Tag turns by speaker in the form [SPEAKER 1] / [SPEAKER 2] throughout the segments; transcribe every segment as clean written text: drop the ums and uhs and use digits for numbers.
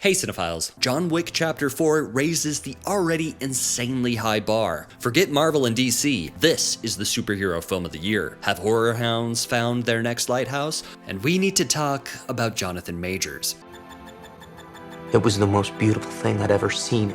[SPEAKER 1] Hey cinephiles, John Wick Chapter 4 raises the already insanely high bar. Forget Marvel and DC, this is the superhero film of the year. Have horror hounds found their next lighthouse? And we need to talk about Jonathan Majors.
[SPEAKER 2] It was the most beautiful thing I'd ever seen.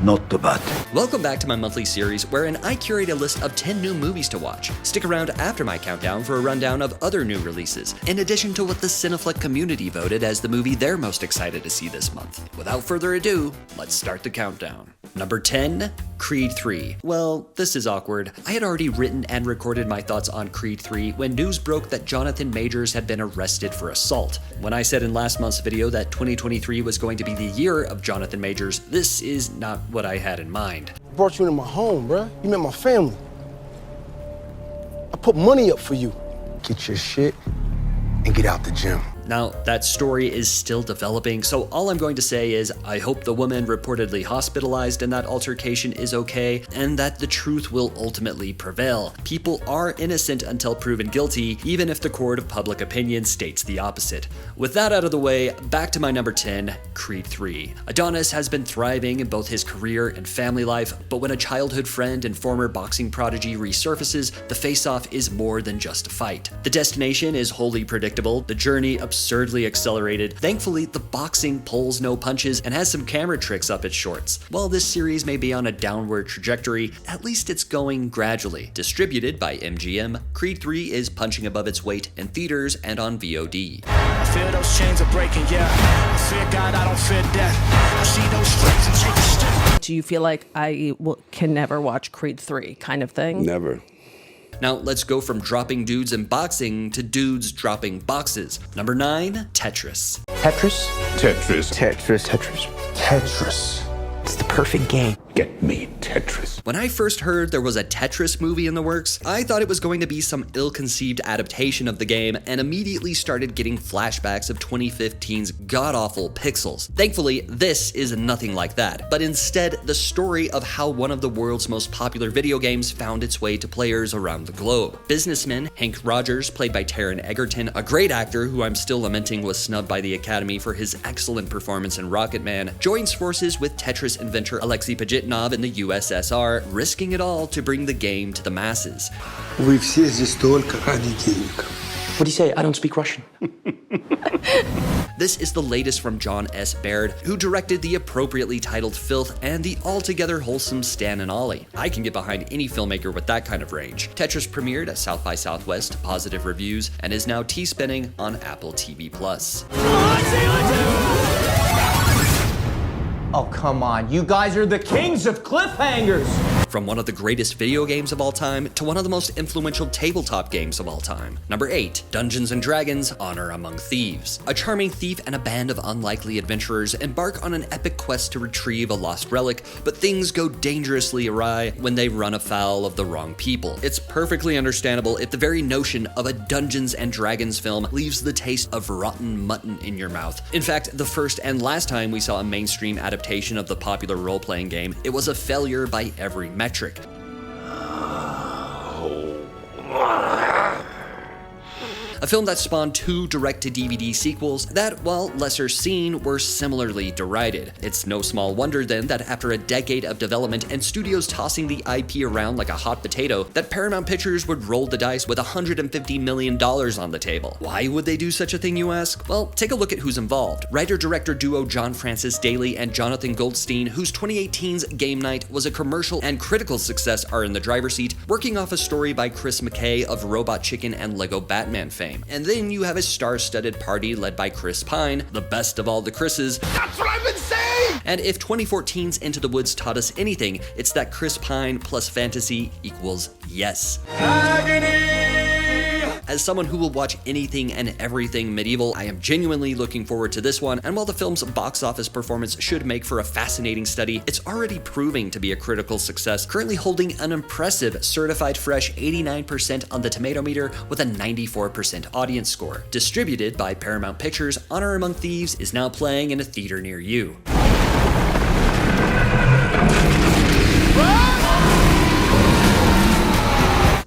[SPEAKER 3] Not too bad.
[SPEAKER 1] Welcome back to my monthly series wherein I curate a list of 10 new movies to watch. Stick around after my countdown for a rundown of other new releases, in addition to what the Cineflick community voted as the movie they're most excited to see this month. Without further ado, let's start the countdown. Number 10, Creed 3. Well, this is awkward. I had already written and recorded my thoughts on Creed 3 when news broke that Jonathan Majors had been arrested for assault. When I said in last month's video that 2023 was going to be the year of Jonathan Majors, this is not what I had in mind.
[SPEAKER 4] I brought you into my home, bruh. You met my family. I put money up for you. Get your shit and get out the gym.
[SPEAKER 1] Now, that story is still developing, so all I'm going to say is I hope the woman reportedly hospitalized in that altercation is okay, and that the truth will ultimately prevail. People are innocent until proven guilty, even if the court of public opinion states the opposite. With that out of the way, back to my number 10, Creed 3. Adonis has been thriving in both his career and family life, but when a childhood friend and former boxing prodigy resurfaces, the face-off is more than just a fight. The destination is wholly predictable, the journey absurdly accelerated. Thankfully, the boxing pulls no punches and has some camera tricks up its shorts. While this series may be on a downward trajectory, at least it's going gradually. Distributed by MGM, Creed 3 is punching above its weight in theaters and on VOD.
[SPEAKER 5] I feel those chains are breaking, yeah. I fear God, I don't fear death. I see those stripes and take a step.
[SPEAKER 6] Do you feel like I can never watch Creed 3 kind of thing?
[SPEAKER 3] Never.
[SPEAKER 1] Now let's go from dropping dudes in boxing to dudes dropping boxes. Number 9, Tetris.
[SPEAKER 2] Tetris?
[SPEAKER 3] Tetris.
[SPEAKER 2] Tetris. Tetris.
[SPEAKER 4] Tetris.
[SPEAKER 2] It's the perfect game.
[SPEAKER 3] Get me Tetris.
[SPEAKER 1] When I first heard there was a Tetris movie in the works, I thought it was going to be some ill-conceived adaptation of the game and immediately started getting flashbacks of 2015's god-awful Pixels. Thankfully, this is nothing like that, but instead the story of how one of the world's most popular video games found its way to players around the globe. Businessman Hank Rogers, played by Taron Egerton, a great actor who I'm still lamenting was snubbed by the Academy for his excellent performance in Rocket Man, joins forces with Tetris inventor Alexei Pajitnov in the USSR, risking it all to bring the game to the masses.
[SPEAKER 4] Вы все здесь только ради денег.
[SPEAKER 2] What do you say? I don't speak Russian.
[SPEAKER 1] This is the latest from John S. Baird, who directed the appropriately titled Filth and the altogether wholesome Stan and Ollie. I can get behind any filmmaker with that kind of range. Tetris premiered at South by Southwest to positive reviews and is now T-spinning on Apple TV+.
[SPEAKER 7] Oh, come on. You guys are the kings of cliffhangers.
[SPEAKER 1] From one of the greatest video games of all time to one of the most influential tabletop games of all time. Number 8, Dungeons & Dragons: Honor Among Thieves. A charming thief and a band of unlikely adventurers embark on an epic quest to retrieve a lost relic, but things go dangerously awry when they run afoul of the wrong people. It's perfectly understandable if the very notion of a Dungeons & Dragons film leaves the taste of rotten mutton in your mouth. In fact, the first and last time we saw a mainstream adaptation of the popular role-playing game, it was a failure by every metric. A film that spawned 2 direct-to-DVD sequels that, while lesser seen, were similarly derided. It's no small wonder then that after a decade of development and studios tossing the IP around like a hot potato, that Paramount Pictures would roll the dice with $150 million on the table. Why would they do such a thing, you ask? Well, take a look at who's involved. Writer-director duo John Francis Daley and Jonathan Goldstein, whose 2018's Game Night was a commercial and critical success, are in the driver's seat, working off a story by Chris McKay of Robot Chicken and Lego Batman fame. And then you have a star-studded party led by Chris Pine, the best of all the Chris's.
[SPEAKER 4] That's what I've been saying!
[SPEAKER 1] And if 2014's Into the Woods taught us anything, it's that Chris Pine plus fantasy equals yes. Agony! As someone who will watch anything and everything medieval, I am genuinely looking forward to this one, and while the film's box office performance should make for a fascinating study, it's already proving to be a critical success, currently holding an impressive certified fresh 89% on the tomato meter with a 94% audience score. Distributed by Paramount Pictures, Honor Among Thieves is now playing in a theater near you.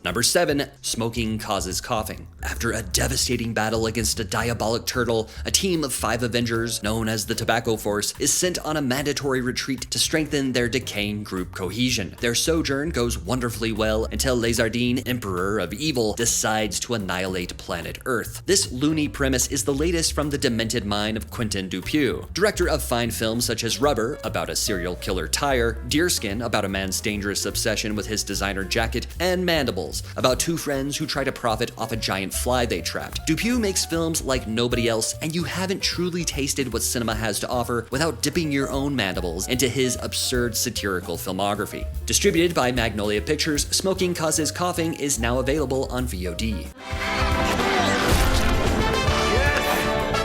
[SPEAKER 1] Number 7, smoking causes coughing. After a devastating battle against a diabolic turtle, a team of 5 Avengers, known as the Tobacco Force, is sent on a mandatory retreat to strengthen their decaying group cohesion. Their sojourn goes wonderfully well until Lézardine, Emperor of Evil, decides to annihilate planet Earth. This loony premise is the latest from the demented mind of Quentin Dupieux, director of fine films such as Rubber, about a serial killer tire, Deerskin, about a man's dangerous obsession with his designer jacket, and Mandibles, about 2 friends who try to profit off a giant fly they trapped. Dupieux makes films like nobody else, and you haven't truly tasted what cinema has to offer without dipping your own mandibles into his absurd satirical filmography. Distributed by Magnolia Pictures, Smoking Causes Coughing is now available on VOD.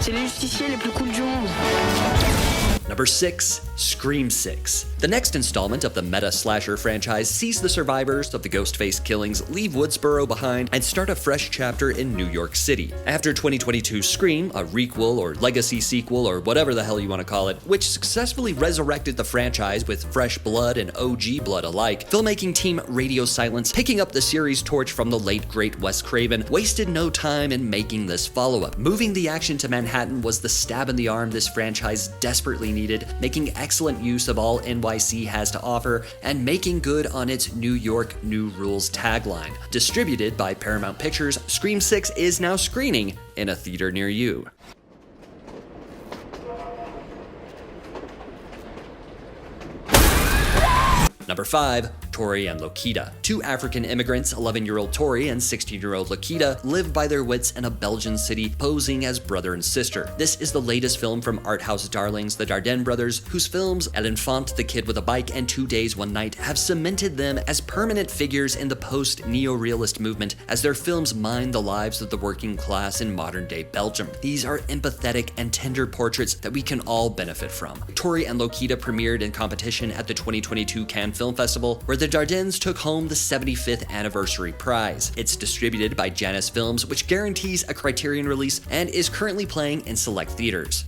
[SPEAKER 8] C'est les justiciers les plus cool du monde.
[SPEAKER 1] Number 6, Scream 6. The next installment of the meta-slasher franchise sees the survivors of the Ghostface killings leave Woodsboro behind and start a fresh chapter in New York City. After 2022's Scream, a requel or legacy sequel or whatever the hell you want to call it, which successfully resurrected the franchise with fresh blood and OG blood alike, filmmaking team Radio Silence, picking up the series torch from the late great Wes Craven, wasted no time in making this follow-up. Moving the action to Manhattan was the stab in the arm this franchise desperately needed, making excellent use of all NYC has to offer, and making good on its New York New Rules tagline. Distributed by Paramount Pictures, Scream 6 is now screening in a theater near you. Number 5, Tori and Lokita. 2 African immigrants, 11-year-old Tori and 16-year-old Lokita, live by their wits in a Belgian city, posing as brother and sister. This is the latest film from art house darlings the Dardenne brothers, whose films El Enfant, The Kid with a Bike, and 2 Days, One Night have cemented them as permanent figures in the post-neo-realist movement as their films mine the lives of the working class in modern-day Belgium. These are empathetic and tender portraits that we can all benefit from. Tori and Lokita premiered in competition at the 2022 Cannes Film Festival, where the Dardennes took home the 75th anniversary prize. It's distributed by Janus Films, which guarantees a Criterion release and is currently playing in select theaters.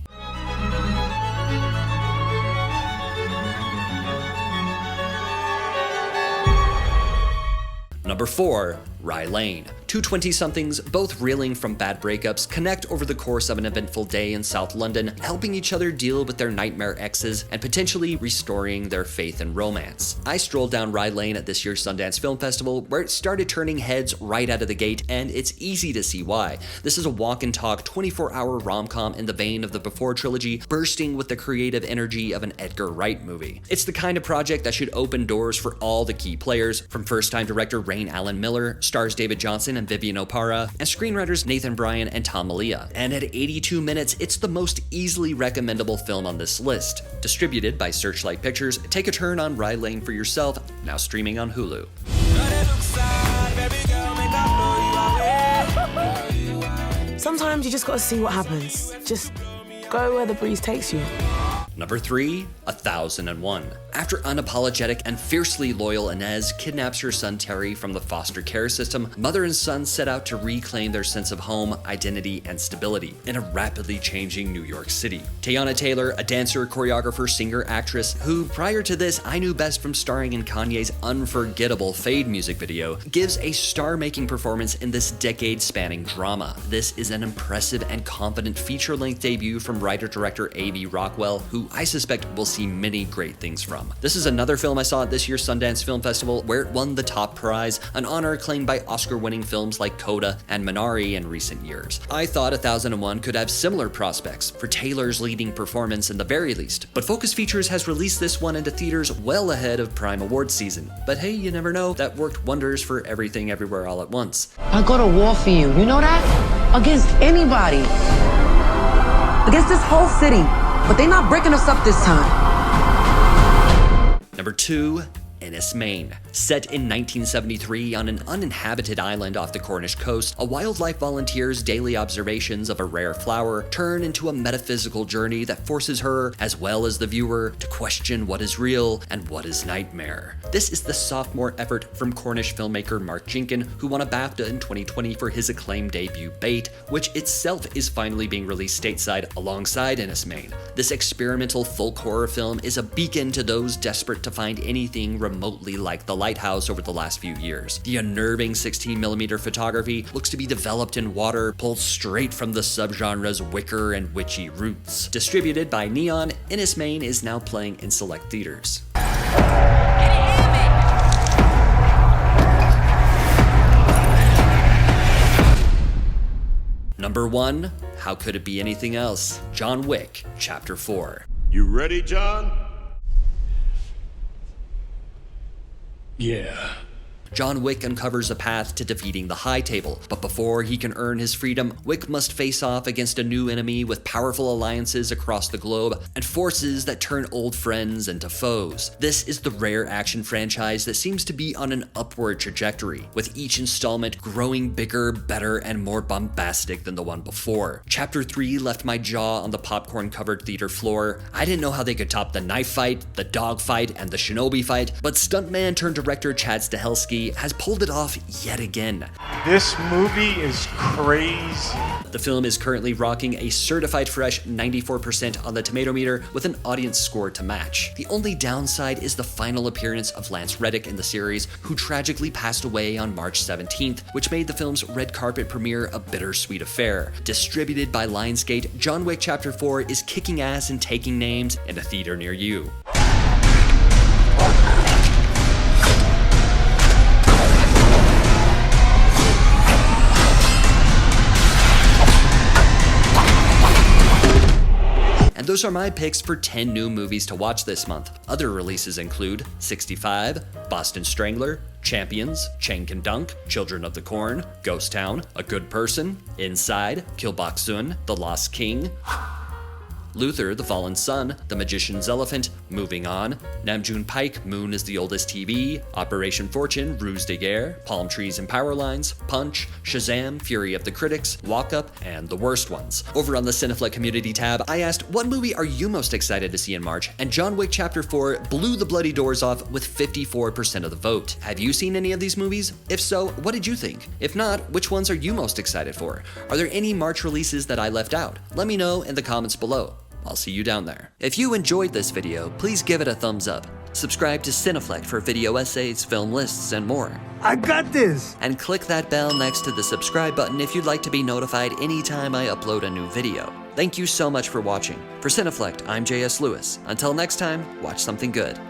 [SPEAKER 1] Number 4, Rye Lane. 2 20-somethings, both reeling from bad breakups, connect over the course of an eventful day in South London, helping each other deal with their nightmare exes and potentially restoring their faith in romance. I strolled down Rye Lane at this year's Sundance Film Festival, where it started turning heads right out of the gate, and it's easy to see why. This is a walk-and-talk 24-hour rom-com in the vein of the Before trilogy, bursting with the creative energy of an Edgar Wright movie. It's the kind of project that should open doors for all the key players, from first-time director Rain Allen Miller, stars David Johnson and Vivian Oparah, and screenwriters Nathan Bryan and Tom Malia. And at 82 minutes, it's the most easily recommendable film on this list. Distributed by Searchlight Pictures, take a turn on Rye Lane for yourself, now streaming on Hulu.
[SPEAKER 9] Sometimes you just gotta see what happens. Just go where the breeze takes you.
[SPEAKER 1] Number 3, 1001. After unapologetic and fiercely loyal Inez kidnaps her son Terry from the foster care system, mother and son set out to reclaim their sense of home, identity, and stability in a rapidly changing New York City. Teyana Taylor, a dancer, choreographer, singer, actress, who prior to this I knew best from starring in Kanye's unforgettable Fade music video, gives a star-making performance in this decade-spanning drama. This is an impressive and confident feature-length debut from writer-director A.V. Rockwell, who I suspect we'll see many great things from. This is another film I saw at this year's Sundance Film Festival where it won the top prize, an honor claimed by Oscar-winning films like Coda and Minari in recent years. I thought 1001 could have similar prospects, for Taylor's leading performance in the very least, but Focus Features has released this one into theaters well ahead of Prime Awards season. But hey, you never know, that worked wonders for Everything Everywhere All at Once.
[SPEAKER 10] I go to war for you, you know that? Against anybody. Against this whole city. But they're not breaking us up this time.
[SPEAKER 1] Number 2, Enys Men. Set in 1973 on an uninhabited island off the Cornish coast, a wildlife volunteer's daily observations of a rare flower turn into a metaphysical journey that forces her, as well as the viewer, to question what is real and what is nightmare. This is the sophomore effort from Cornish filmmaker Mark Jenkin, who won a BAFTA in 2020 for his acclaimed debut Bait, which itself is finally being released stateside alongside Enys Men. This experimental folk horror film is a beacon to those desperate to find anything remotely like The Lighthouse over the last few years. The unnerving 16mm photography looks to be developed in water, pulled straight from the subgenre's wicker and witchy roots. Distributed by Neon, Enys Men is now playing in select theaters. Number 1, how could it be anything else? John Wick, Chapter 4.
[SPEAKER 3] You ready, John?
[SPEAKER 5] Yeah.
[SPEAKER 1] John Wick uncovers a path to defeating the High Table, but before he can earn his freedom, Wick must face off against a new enemy with powerful alliances across the globe and forces that turn old friends into foes. This is the rare action franchise that seems to be on an upward trajectory, with each installment growing bigger, better, and more bombastic than the one before. Chapter 3 left my jaw on the popcorn-covered theater floor. I didn't know how they could top the knife fight, the dog fight, and the shinobi fight, but stuntman turned director Chad Stahelski has pulled it off yet again.
[SPEAKER 11] This movie is crazy.
[SPEAKER 1] The film is currently rocking a certified fresh 94% on the tomato meter with an audience score to match. The only downside is the final appearance of Lance Reddick in the series, who tragically passed away on March 17th, which made the film's red carpet premiere a bittersweet affair. Distributed by Lionsgate, John Wick Chapter 4 is kicking ass and taking names in a theater near you. And those are my picks for 10 new movies to watch this month. Other releases include 65, Boston Strangler, Champions, Chang Can Dunk, Children of the Corn, Ghost Town, A Good Person, Inside, Kill Bok Soon, The Lost King, Luther, The Fallen Son, The Magician's Elephant, Moving On, Namjoon Paik, Moon is the Oldest TV, Operation Fortune, Ruse de Guerre, Palm Trees and Power Lines, Punch, Shazam, Fury of the Critics, Walk Up, and The Worst Ones. Over on the Cineflick community tab, I asked, what movie are you most excited to see in March? And John Wick Chapter 4 blew the bloody doors off with 54% of the vote. Have you seen any of these movies? If so, what did you think? If not, which ones are you most excited for? Are there any March releases that I left out? Let me know in the comments below. I'll see you down there. If you enjoyed this video, please give it a thumbs up. Subscribe to Cineflick for video essays, film lists, and more.
[SPEAKER 11] I got this.
[SPEAKER 1] And click that bell next to the subscribe button if you'd like to be notified anytime I upload a new video. Thank you so much for watching. For Cineflick, I'm JS Lewis. Until next time, watch something good.